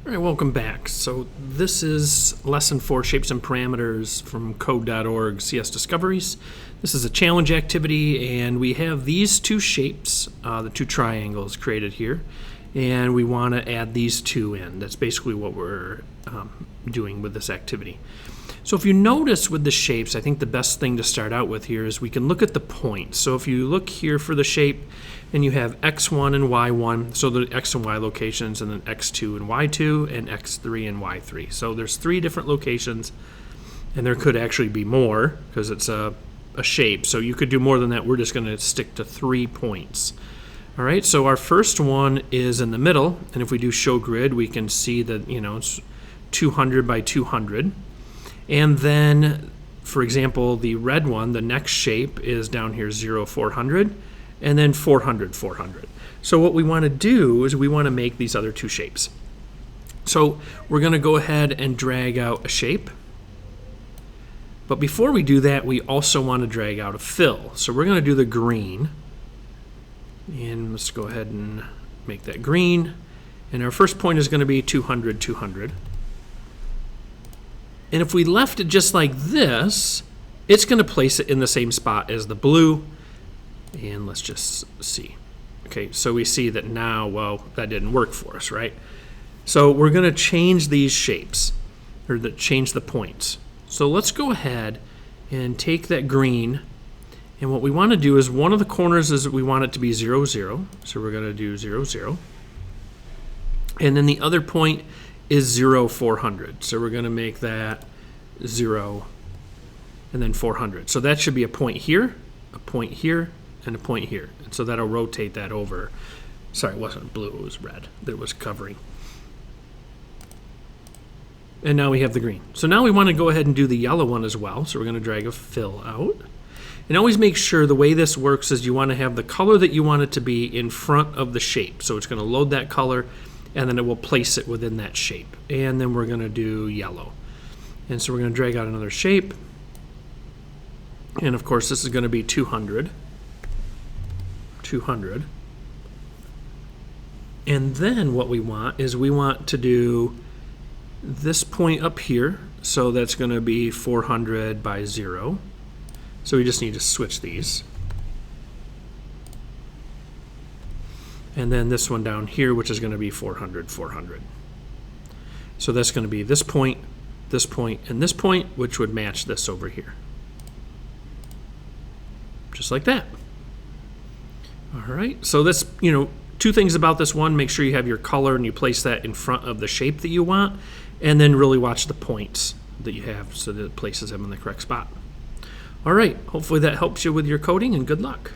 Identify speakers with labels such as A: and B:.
A: All right, welcome back. So this is Lesson 4, Shapes and Parameters from code.org CS Discoveries. This is a challenge activity, and we have these two shapes, the two triangles created here, and we want to add these two in. That's basically what we're doing with this activity. So if you notice with the shapes, I think the best thing to start out with here is we can look at the points. So if you look here for the shape, and you have x1 and y1, so the x and y locations, and then x2 and y2, and x3 and y3. So there's 3 different locations, and there could actually be more because it's a shape. So you could do more than that. We're just going to stick to 3 points. All right, so our first one is in the middle, and if we do show grid, we can see that, it's 200 by 200. And then, for example, the red one, the next shape is down here 0, 400, and then 400, 400. So what we want to do is we want to make these other 2 shapes. So we're going to go ahead and drag out a shape. But before we do that, we also want to drag out a fill. So we're going to do the green. And let's go ahead and make that green. And our first point is going to be 200, 200. And if we left it just like this, it's going to place it in the same spot as the blue. And let's just see. Okay, so we see that now, well, that didn't work for us, right? So we're going to change these shapes, or change the points. So let's go ahead and take that green. And what we want to do is one of the corners is we want it to be 0, 0. So we're going to do 0, 0. And then the other point is 0, 400. So we're going to make that 0 and then 400. So that should be a point here, and a point here. And so that'll rotate that over. Sorry, it wasn't blue, it was red that was covering. And now we have the green. So now we want to go ahead and do the yellow one as well. So we're going to drag a fill out. And always make sure the way this works is you want to have the color that you want it to be in front of the shape. So it's going to load that color, and then it will place it within that shape. And then we're going to do yellow. And so we're going to drag out another shape. And of course, this is going to be 200. 200. And then what we want is we want to do this point up here. So that's going to be 400 by 0. So we just need to switch these. And then this one down here, which is going to be 400, 400. So that's going to be this point, and this point, which would match this over here. Just like that. All right, so that's, 2 things about this one. Make sure you have your color and you place that in front of the shape that you want, and then really watch the points that you have so that it places them in the correct spot. All right, hopefully that helps you with your coding, and good luck.